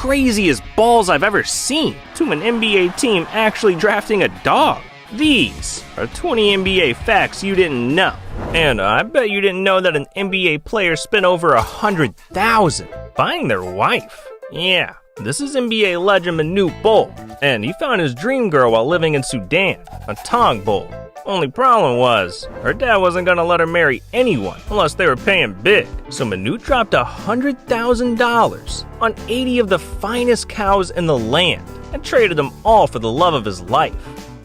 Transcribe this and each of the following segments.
craziest balls I've ever seen to an NBA team actually drafting a dog. These are 20 NBA facts you didn't know. And I bet you didn't know that an NBA player spent over $100,000 buying their wife. Yeah, this is NBA legend Manute Bol, and he found his dream girl while living in Sudan, a Tong Bol. Only problem was, her dad wasn't gonna let her marry anyone unless they were paying big. So Manute dropped $100,000 on 80 of the finest cows in the land and traded them all for the love of his life.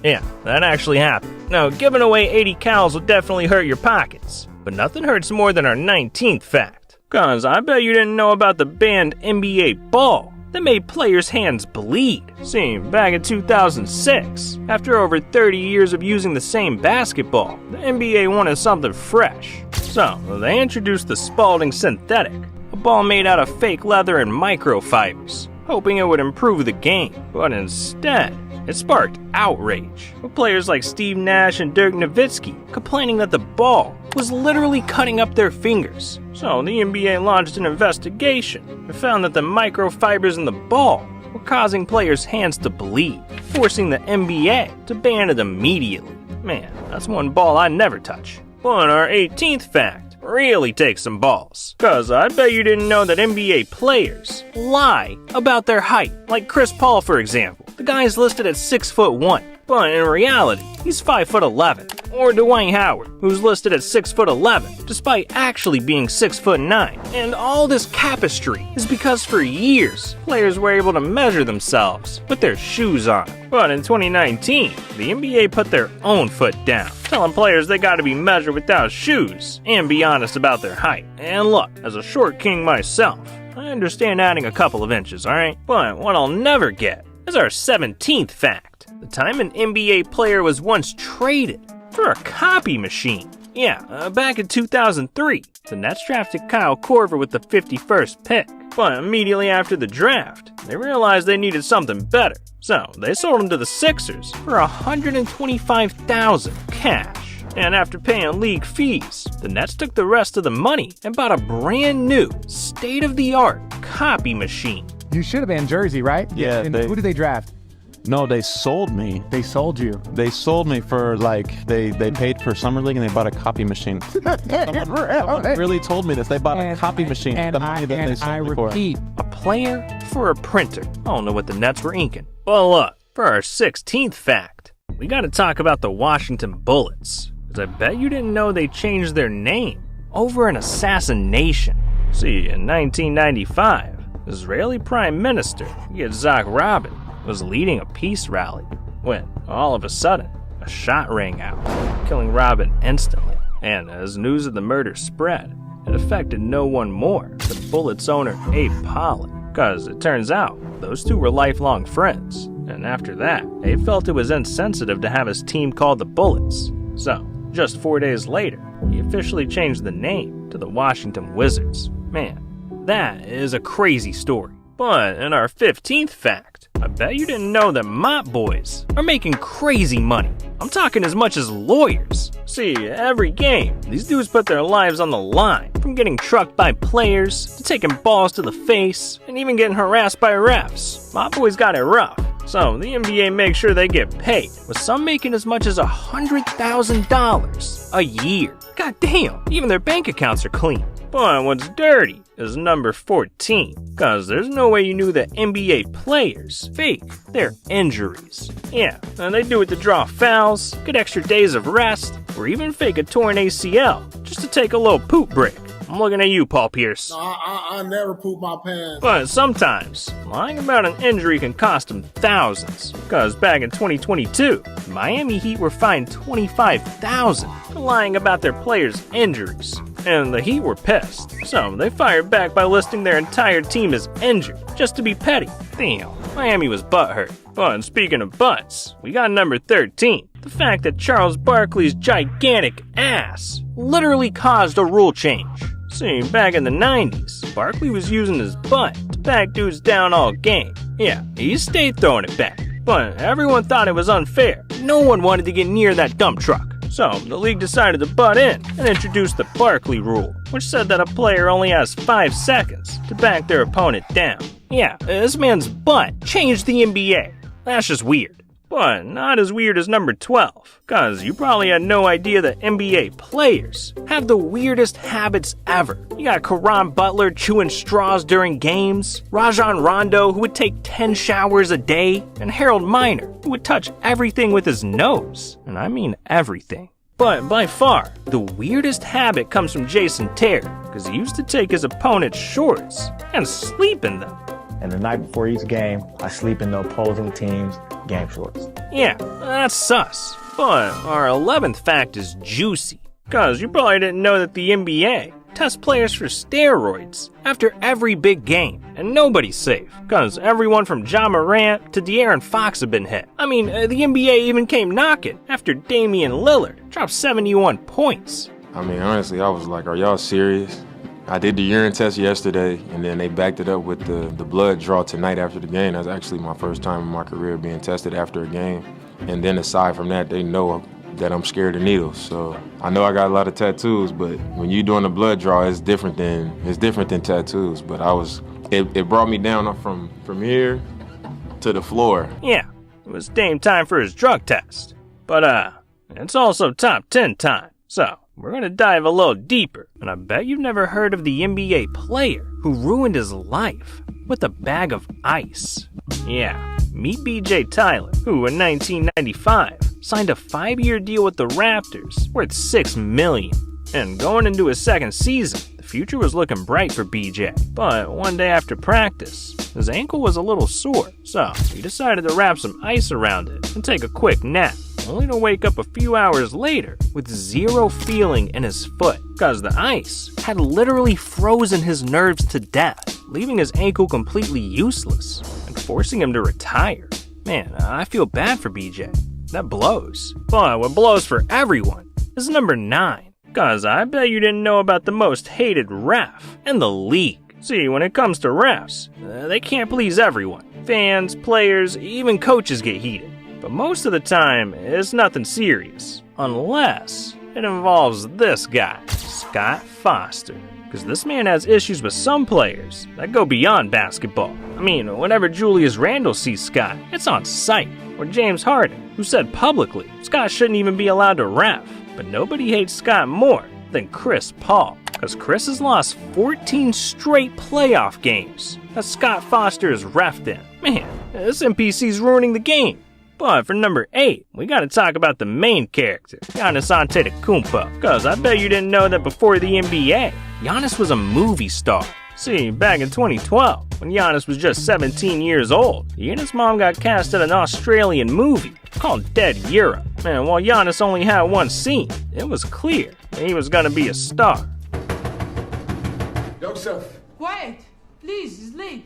Yeah, that actually happened. Now, giving away 80 cows will definitely hurt your pockets, but nothing hurts more than our 19th fact. Cause I bet you didn't know about the banned NBA ball that made players' hands bleed. See, back in 2006, after over 30 years of using the same basketball, the NBA wanted something fresh. So, they introduced the Spalding Synthetic, a ball made out of fake leather and microfibers, hoping it would improve the game. But instead, it sparked outrage, with players like Steve Nash and Dirk Nowitzki complaining that the ball was literally cutting up their fingers. So the NBA launched an investigation and found that the microfibers in the ball were causing players' hands to bleed, forcing the NBA to ban it immediately. Man, that's one ball I never touch. But our 18th fact really takes some balls. Cause I bet you didn't know that NBA players lie about their height. Like Chris Paul, for example. The guy is listed at 6'1", but in reality, he's 5'11". Or Dwight Howard, who's listed at 6'11", despite actually being 6'9". And all this tapestry is because for years, players were able to measure themselves with their shoes on. But in 2019, the NBA put their own foot down, telling players they gotta be measured without shoes and be honest about their height. And look, as a short king myself, I understand adding a couple of inches, alright? But what I'll never get is our 17th fact. The time an NBA player was once traded for a copy machine. Yeah, back in 2003, the Nets drafted Kyle Korver with the 51st pick. But immediately after the draft, they realized they needed something better. So they sold him to the Sixers for $125,000 cash. And after paying league fees, the Nets took the rest of the money and bought a brand new, state-of-the-art copy machine. You should have been in Jersey, right? Yeah. And who did they draft? No, they sold me. They sold you. They sold me for they paid for Summer League and they bought a copy machine. Someone really told me this. They bought a copy machine. And the money that they sold me for. repeat, A player for a printer. I don't know what the Nets were inking. Well, look, for our 16th fact, we gotta talk about the Washington Bullets. Because I bet you didn't know they changed their name over an assassination. See, in 1995, Israeli Prime Minister Yitzhak Rabin was leading a peace rally when, all of a sudden, a shot rang out, killing Rabin instantly. And as news of the murder spread, it affected no one more than Bullets owner Abe Pollin. Cause it turns out, those two were lifelong friends. And after that, Abe felt it was insensitive to have his team called the Bullets. So, just 4 days later, he officially changed the name to the Washington Wizards. Man, that is a crazy story. But in our 15th fact, I bet you didn't know that mop boys are making crazy money. I'm talking as much as lawyers. See, every game, these dudes put their lives on the line, from getting trucked by players, to taking balls to the face, and even getting harassed by refs. Mop boys got it rough. So the NBA makes sure they get paid, with some making as much as $100,000 a year. God damn, even their bank accounts are clean. But what's dirty is number 14, cause there's no way you knew that NBA players fake their injuries. Yeah, and they do it to draw fouls, get extra days of rest, or even fake a torn ACL just to take a little poop break. I'm looking at you, Paul Pierce. No, I never poop my pants. But sometimes, lying about an injury can cost them thousands. Because back in 2022, the Miami Heat were fined $25,000 for lying about their players' injuries. And the Heat were pissed. So they fired back by listing their entire team as injured, just to be petty. Damn, Miami was butthurt. But speaking of butts, we got number 13. The fact that Charles Barkley's gigantic ass literally caused a rule change. See, back in the 90s, Barkley was using his butt to back dudes down all game. Yeah, he stayed throwing it back. But everyone thought it was unfair. No one wanted to get near that dump truck. So the league decided to butt in and introduce the Barkley rule, which said that a player only has 5 seconds to back their opponent down. Yeah, this man's butt changed the NBA. That's just weird. But not as weird as number 12, cause you probably had no idea that NBA players have the weirdest habits ever. You got Caron Butler chewing straws during games, Rajon Rondo who would take 10 showers a day, and Harold Miner who would touch everything with his nose. And I mean everything. But by far, the weirdest habit comes from Jason Terry, cause he used to take his opponent's shorts and sleep in them. And the night before each game, I sleep in the opposing team's game shorts. Yeah, that's sus. But our 11th fact is juicy. Cause you probably didn't know that the NBA tests players for steroids after every big game. And nobody's safe. Cause everyone from Ja Morant to De'Aaron Fox have been hit. I mean, the NBA even came knocking after Damian Lillard dropped 71 points. I mean, honestly, I was like, are y'all serious? I did the urine test yesterday, and then they backed it up with the blood draw tonight after the game. That's actually my first time in my career being tested after a game. And then aside from that, they know that I'm scared of needles. So I know I got a lot of tattoos, but when you're doing a blood draw, it's different than tattoos. But it brought me down from here to the floor. Yeah, it was Dame time for his drug test. But it's also top 10 time. So we're gonna dive a little deeper, and I bet you've never heard of the NBA player who ruined his life with a bag of ice. Yeah, meet BJ Tyler, who in 1995 signed a 5-year deal with the Raptors worth $6 million. And going into his second season, the future was looking bright for BJ. But one day after practice, his ankle was a little sore, so he decided to wrap some ice around it and take a quick nap, only to wake up a few hours later with zero feeling in his foot, cause the ice had literally frozen his nerves to death, leaving his ankle completely useless and forcing him to retire. Man, I feel bad for BJ. That blows. But what blows for everyone is number 9. Cause I bet you didn't know about the most hated ref in the league. See, when it comes to refs, they can't please everyone. Fans, players, even coaches get heated. But most of the time, it's nothing serious. Unless it involves this guy, Scott Foster. Cause this man has issues with some players that go beyond basketball. I mean, whenever Julius Randle sees Scott, it's on sight. Or James Harden, who said publicly Scott shouldn't even be allowed to ref. But nobody hates Scott more than Chris Paul, because Chris has lost 14 straight playoff games that Scott Foster has reffed in. Man, this NPC's ruining the game. But for number 8, we gotta talk about the main character, Giannis Antetokounmpo, because I bet you didn't know that before the NBA, Giannis was a movie star. See, back in 2012, when Giannis was just 17 years old, he and his mom got cast in an Australian movie called Dead Europe. And while Giannis only had one scene, it was clear that he was gonna be a star. Joseph. Quiet, please, it's late.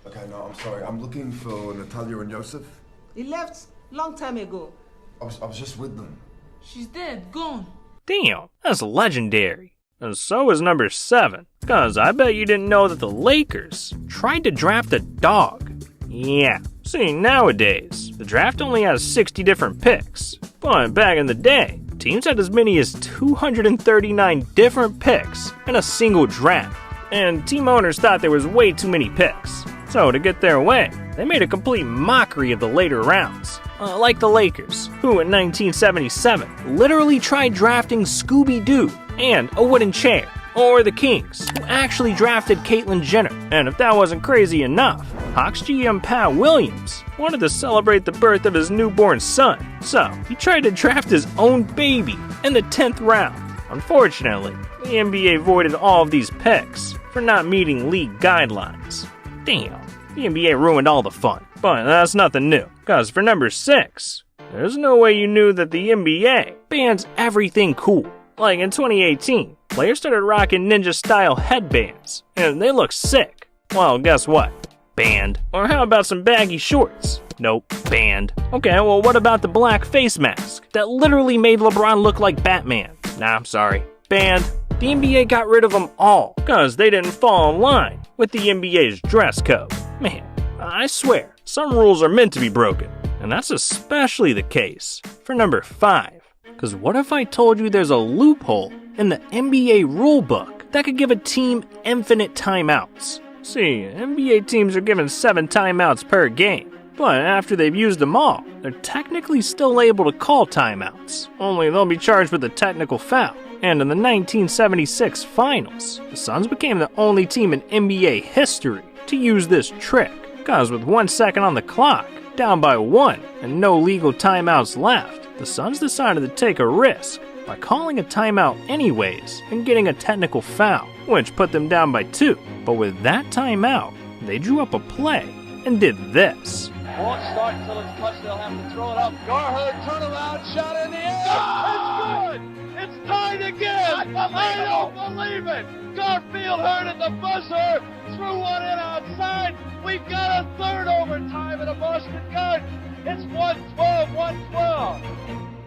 Okay, no, I'm sorry. I'm looking for Natalia and Joseph. He left long time ago. I was just with them. She's dead, gone. Damn, that's legendary. And so is number 7, cause I bet you didn't know that the Lakers tried to draft a dog. Yeah, see, nowadays, the draft only has 60 different picks. But back in the day, teams had as many as 239 different picks in a single draft. And team owners thought there was way too many picks. So to get their way, they made a complete mockery of the later rounds. Like the Lakers, who in 1977 literally tried drafting Scooby-Doo and a wooden chair. Or the Kings, who actually drafted Caitlyn Jenner. And if that wasn't crazy enough, Hawks GM Pat Williams wanted to celebrate the birth of his newborn son. So he tried to draft his own baby in the 10th round. Unfortunately, the NBA voided all of these picks for not meeting league guidelines. Damn, the NBA ruined all the fun. But that's nothing new, cause for number 6, there's no way you knew that the NBA bans everything cool. Like in 2018, players started rocking ninja-style headbands, and they look sick. Well, guess what? Banned. Or how about some baggy shorts? Nope, banned. Okay, well what about the black face mask that literally made LeBron look like Batman? Nah, I'm sorry. Banned. The NBA got rid of them all, cause they didn't fall in line with the NBA's dress code. Man, I swear, some rules are meant to be broken, and that's especially the case for number 5. Because what if I told you there's a loophole in the NBA rulebook that could give a team infinite timeouts? See, NBA teams are given 7 timeouts per game, but after they've used them all, they're technically still able to call timeouts, only they'll be charged with a technical foul. And in the 1976 finals, the Suns became the only team in NBA history to use this trick, because with 1 second on the clock, down by 1, and no legal timeouts left, the Suns decided to take a risk by calling a timeout anyways and getting a technical foul, which put them down by 2. But with that timeout, they drew up a play and did this. Won't start until it's touched. They'll have to throw it up. Garherd, turnaround, shot in the air. It's good. It's tied again. I don't believe it. Garfield Hurd at the buzzer. Threw one in outside. We've got a third overtime in a Boston Garden. It's 112-112.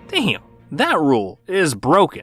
Damn, that rule is broken.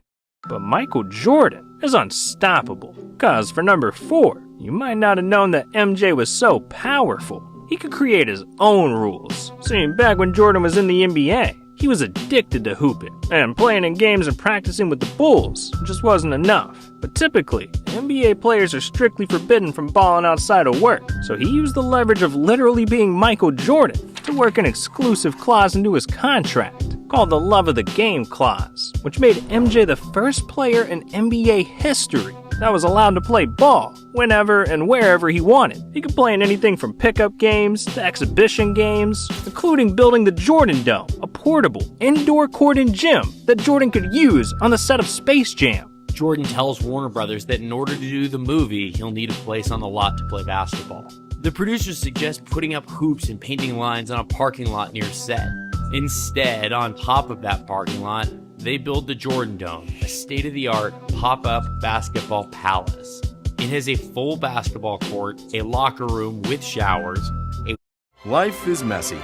But Michael Jordan is unstoppable. Cause for number 4, you might not have known that MJ was so powerful, he could create his own rules. See, back when Jordan was in the NBA, he was addicted to hooping, and playing in games and practicing with the Bulls just wasn't enough. But typically, NBA players are strictly forbidden from balling outside of work, so he used the leverage of literally being Michael Jordan to work an exclusive clause into his contract, called the Love of the Game Clause, which made MJ the first player in NBA history that was allowed to play ball whenever and wherever he wanted. He could play in anything from pickup games to exhibition games, including building the Jordan Dome, a portable indoor court and gym that Jordan could use on the set of Space Jam. Jordan tells Warner Brothers that in order to do the movie, he'll need a place on the lot to play basketball. The producers suggest putting up hoops and painting lines on a parking lot near set. Instead, on top of that parking lot, they build the Jordan Dome, a state-of-the-art pop-up basketball palace. It has a full basketball court, a locker room with showers. Life is messy.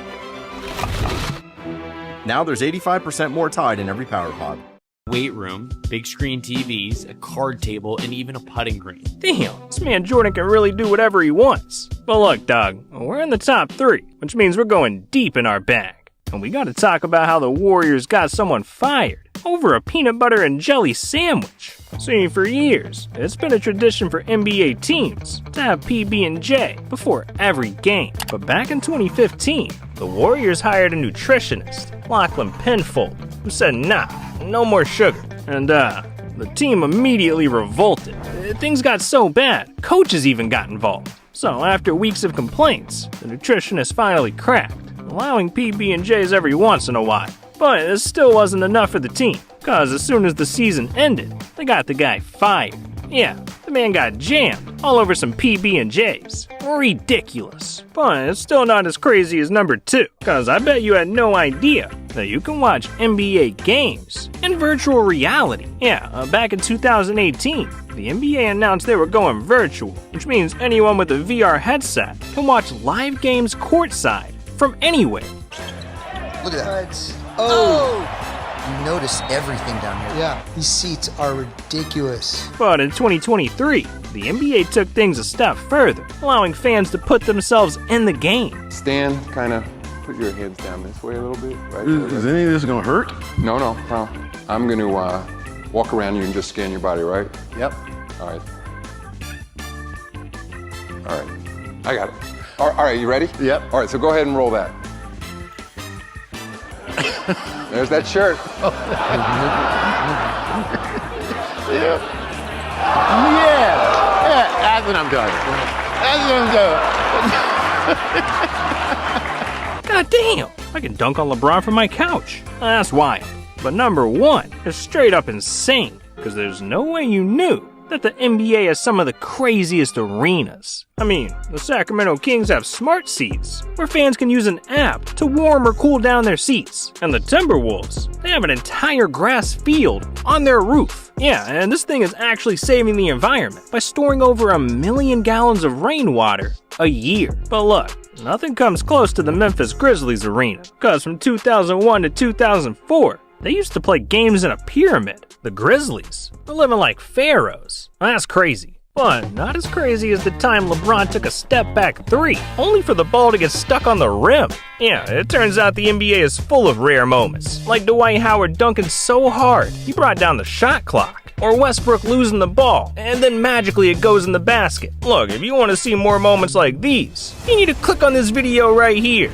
Now there's 85% more Tide in every Power Pod. Weight room, big screen TVs, a card table, and even a putting green. Damn, this man Jordan can really do whatever he wants. But look, dog, we're in the top 3, which means we're going deep in our bag. And we gotta talk about how the Warriors got someone fired over a peanut butter and jelly sandwich. See, for years, it's been a tradition for NBA teams to have PB&J before every game. But back in 2015, the Warriors hired a nutritionist, Lachlan Penfold, who said, nah, no more sugar. And the team immediately revolted. Things got so bad, coaches even got involved. So after weeks of complaints, the nutritionist finally cracked, allowing PB&Js every once in a while. But it still wasn't enough for the team, cause as soon as the season ended, they got the guy fired. Yeah, the man got jammed all over some PB&Js. Ridiculous. But it's still not as crazy as number 2, cause I bet you had no idea that you can watch NBA games in virtual reality. Yeah, back in 2018, the NBA announced they were going virtual, which means anyone with a VR headset can watch live games courtside from anywhere. Look at that. Oh! You notice everything down here. Yeah, these seats are ridiculous. But in 2023, the NBA took things a step further, allowing fans to put themselves in the game. Stand, kind of put your heads down this way a little bit. Right? Is any of this gonna hurt? No. I'm gonna walk around you and just scan your body, right? Yep. All right. I got it. All right, you ready? Yep. All right, so go ahead and roll that. There's that shirt. Yeah, that's what I'm talking about. God damn, I can dunk on LeBron from my couch. That's wild. But number 1 is straight up insane, because there's no way you knew that the NBA has some of the craziest arenas. I mean, the Sacramento Kings have smart seats, where fans can use an app to warm or cool down their seats. And the Timberwolves, they have an entire grass field on their roof. Yeah, and this thing is actually saving the environment by storing over 1 million gallons of rainwater a year. But look, nothing comes close to the Memphis Grizzlies arena, because from 2001 to 2004, they used to play games in a pyramid. The Grizzlies were living like pharaohs. That's crazy. But not as crazy as the time LeBron took a step back three, only for the ball to get stuck on the rim. Yeah, it turns out the NBA is full of rare moments, like Dwight Howard dunking so hard he brought down the shot clock, or Westbrook losing the ball, and then magically it goes in the basket. Look, if you want to see more moments like these, you need to click on this video right here.